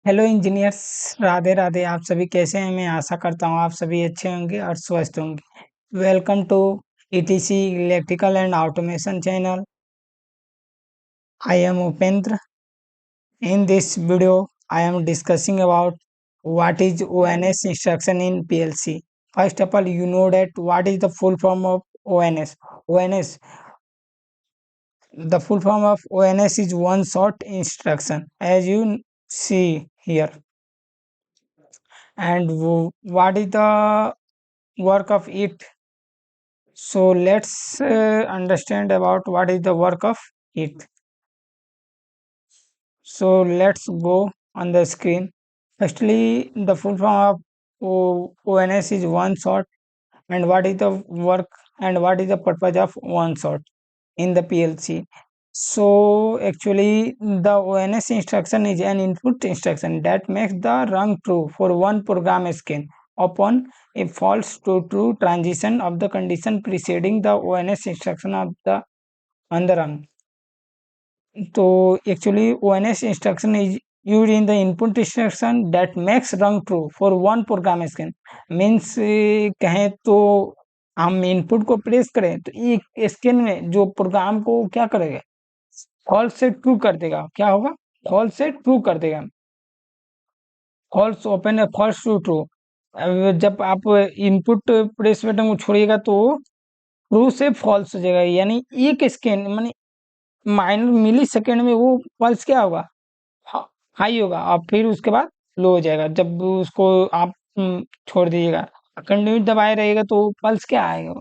Hello engineers. Radhe Radhe. आप सभी कैसे हैं? मैं आशा करता हूँ आप सभी अच्छे होंगे और स्वस्थ होंगे। Welcome to ETC electrical and automation channel. I am Upendra. In this video, I am discussing about what is ONS instruction in PLC. First of all, you know that what is the full form of ONS. ONS, the full form of ONS is one short instruction, as you see here. And what is the work of it? So let's understand about what is the work of it. So let's go on the screen. Firstly, the full form of ONS is one shot, and what is the work and what is the purpose of one shot in the PLC. So actually, the ONS instruction is an input instruction that makes the rung true for one program scan upon a false to true transition of the condition preceding the ONS instruction of the on the rung. So actually, ONS instruction is used in the input instruction that makes rung true for one program scan. Means कहें तो हम input को press करें तो एक scan में जो programme को क्या करेगा, फॉल्स से ट्रू कर देगा। क्या होगा? फॉल्स से ट्रू कर देगा। फॉल्स ओपन है, फॉल्स टू ट्रू। जब आप इनपुट प्रेस बटन को छोड़िएगा तो ट्रू से फॉल्स हो जाएगा, यानी एक स्कैन माने माइनर मिली सेकेंड में वो पल्स क्या होगा, हाई होगा, और फिर उसके बाद लो हो जाएगा। जब उसको आप छोड़ दीजिएगा, कंटिन्यू दबाए रहेगा तो पल्स क्या आएगा,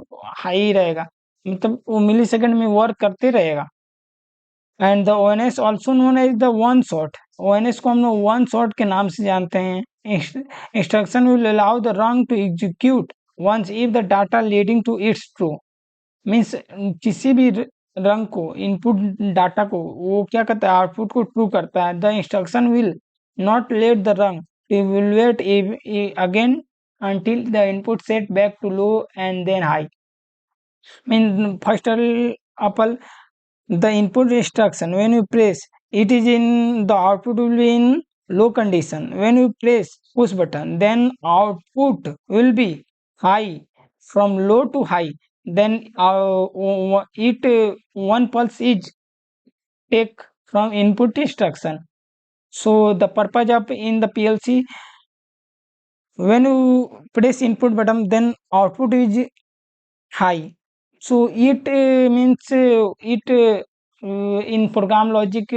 हाई रहेगा। मतलब वो मिली सेकेंड में वर्क करते रहेगा। And the ONS also known as the one shot. ONS को हम लोग वन शॉट के नाम से जानते हैं। Instruction will allow the rung to execute once if the data leading to its true. Means किसी भी रंग को, इनपुट डाटा को वो क्या करता है, आउटपुट को ट्रू करता है। The instruction will not let the रंग evaluate again until the input set back to low and then high. Mean first of all, the input instruction when you press it is in the output will be in low condition. When you press push button, then output will be high, from low to high. Then one pulse is take from input instruction. So the purpose of in the PLC, when you press input button, then output is high. So it means it in program logic,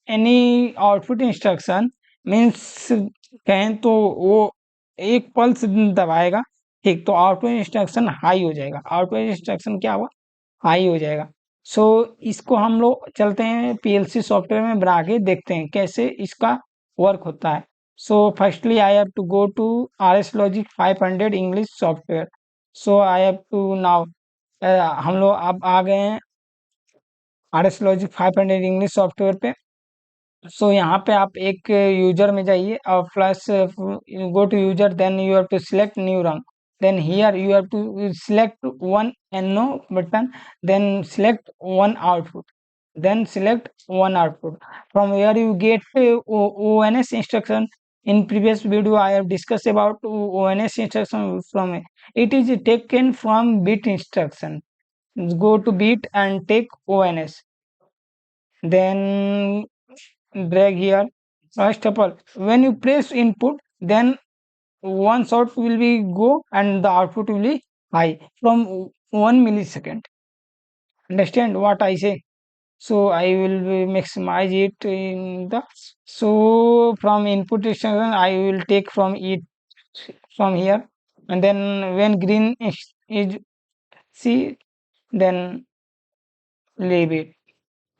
any output instruction means कहें तो वो एक pulse दबाएगा, ठीक, तो output instruction high हो जाएगा। Output instruction क्या हुआ, हाई हो जाएगा। सो इसको हम लोग चलते हैं पीएलसी सॉफ्टवेयर में बना के देखते हैं कैसे इसका वर्क होता है। So firstly I have to go to R S logic 500 English software. So I have to now, हम लोग अब आ गए हैं R S logic 500 English software पे। सो यहाँ पे आप एक यूजर में जाइए और plus go to user, then you have to select new rung, then here you have to select one no button, then select one output, then select one output. From where you get ONS instruction. In previous video I have discussed about ONS instruction. From it is taken from bit instruction. Go to bit and take ONS, then drag here. First of all, when you press input, then one shot will be go and the output will be high from 1 millisecond. Understand what I say? So I will maximize it in the, so from input instruction I will take from it from here, and then when green is see, then leave it.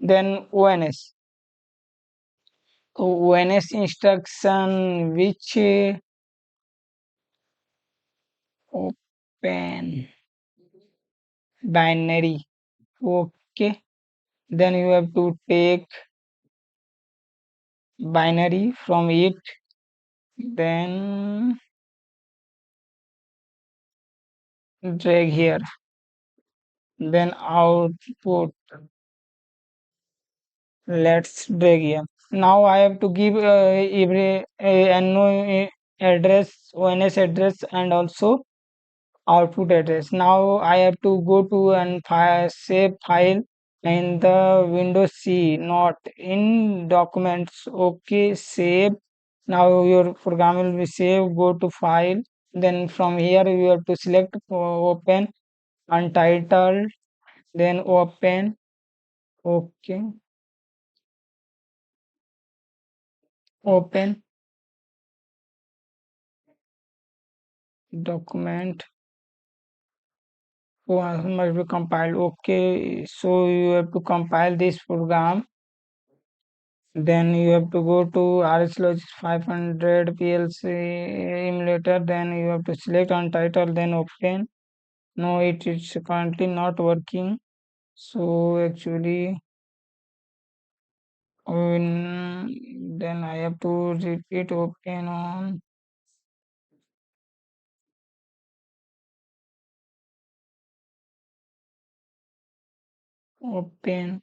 Then ONS. So ONS instruction which open binary. Okay, then you have to take binary from it, then drag here, then output, let's drag here. Now I have to give every NO address, ONS address, and also output address. Now I have to go to and save file in the Windows C, not in documents. Okay, save. Now your program will be saved. Go to file. Then from here you have to select open untitled. Then open. Okay, open document. Must be compiled. Okay, so you have to compile this program. Then you have to go to RSLogix 500 PLC emulator. Then you have to select untitled. Then open. No, it is currently not working. So actually, then I have to repeat open on open.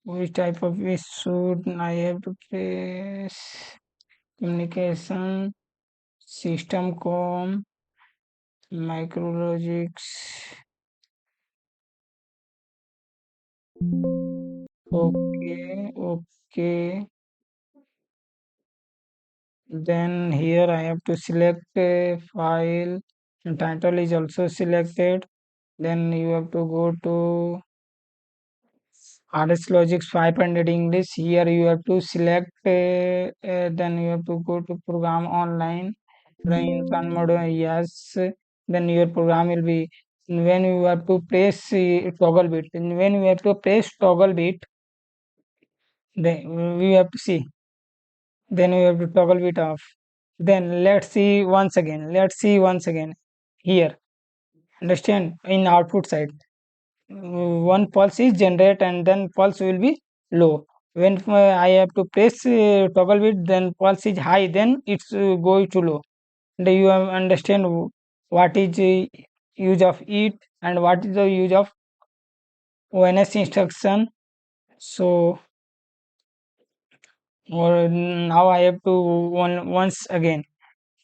Which type of wish should I have to press? Communication system com micrologics. Okay, okay. Then here I have to select a file and title is also selected. Then you have to go to RSLogix 500 English. Here you have to select then you have to go to program online. Run mode yes. Then your program will be when you have to press toggle bit. And when you have to press toggle bit, then we have to see. Then you have to toggle bit off. Then let's see once again. Let's see once again. Here, understand in output side, one pulse is generate and then pulse will be low. When I have to press toggle bit, then pulse is high. Then it's going to low. And you have understand what is use of it and what is the use of ONS instruction. So or now I have to once again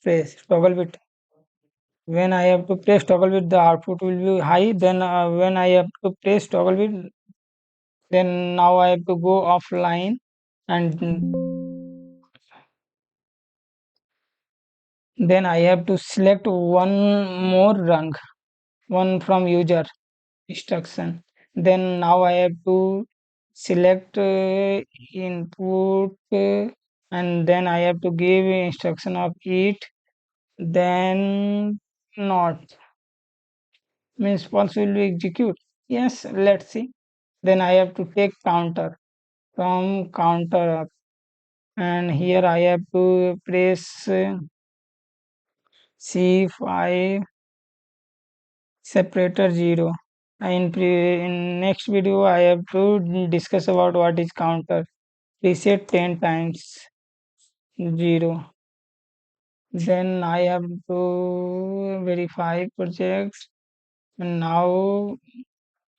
press toggle bit. When I have to press toggle bit, the output will be high. Then when I have to press toggle bit, then now I have to go offline and then I have to select one more rung, one from user instruction. Then now I have to select input and then I have to give instruction of it. Then not means false will be execute. Yes, let's see. Then I have to take counter from counter up and here I have to press C5 separator 0. In next video I have to discuss about what is counter. Reset 10 times 0. Then I have to verify projects and now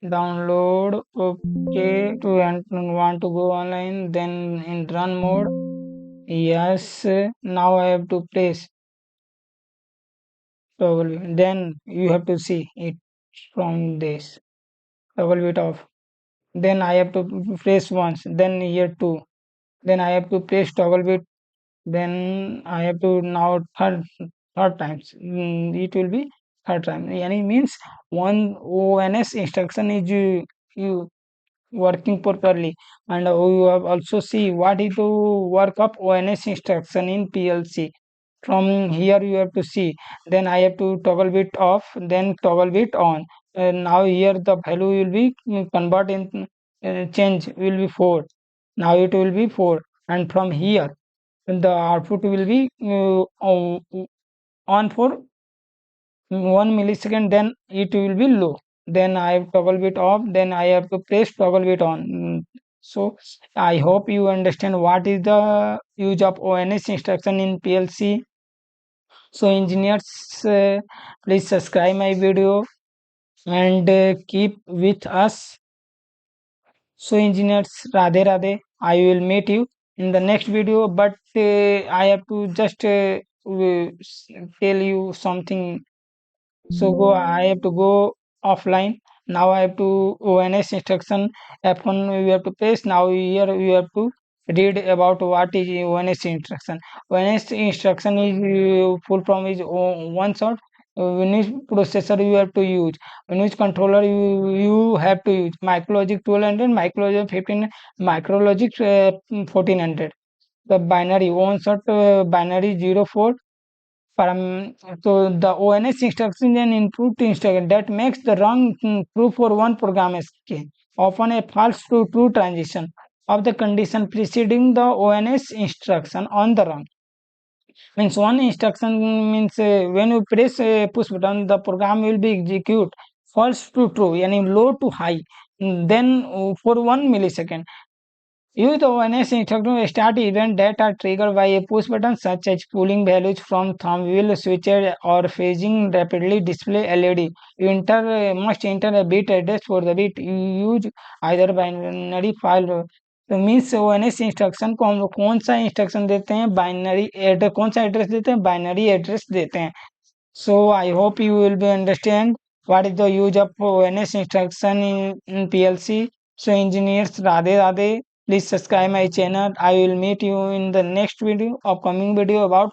download. Okay, to and want to go online, then in run mode. Yes, now I have to place toggle bit. Then you have to see it from this toggle bit off. Then I have to press once, then here two. Then I have to press toggle bit. Then I have to now third times. It will be third time. And it means one ONS instruction is you working properly and you have also see what is the work of ONS instruction in PLC. From here you have to see. Then I have to toggle bit off, then toggle bit on. Now here the value will be convert in change will be 4. Now it will be 4 and from here the output will be on for 1 millisecond, then it will be low. Then I have toggle bit off, then I have to press toggle bit on. So I hope you understand what is the use of ONS instruction in PLC. So engineers, please subscribe my video and keep with us. So engineers, Radhe Radhe, I will meet you in the next video, but I have to just tell you something. So go, I have to go offline. Now I have to ONS instruction F1 we have to press. Now here we have to read about what is ONS instruction. ONS instruction is full form is one shot. Which processor you have to use, which controller you have to use. Micrologic 1200, Micrologic 15, Micrologic 1400. The binary one shot binary 04 from. So the ONS instruction is an input instruction that makes the wrong true for one program scan, often a false to true transition of the condition preceding the ONS instruction on the run. Means one instruction means when you press push button, the program will be execute false to true, yani low to high, then for 1 millisecond. Use the ONS instruction to start events that are triggered by a push button, such as pulling values from thumb wheel switches or phasing rapidly display LED. You must enter a bit address for the bit. You use either binary file. तो means ONS instruction को हम लोग कौन सा instruction देते हैं, binary address, कौन सा एड्रेस देते हैं, बाइनरी एड्रेस देते हैं. So I hope you will be understand what is the use of ONS instruction in PLC. So engineers, Radhe Radhe, please subscribe my channel. I will meet you in the next video, upcoming video about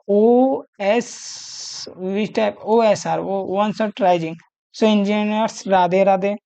OS, which type OSR, one shot rising. So engineers, Radhe Radhe.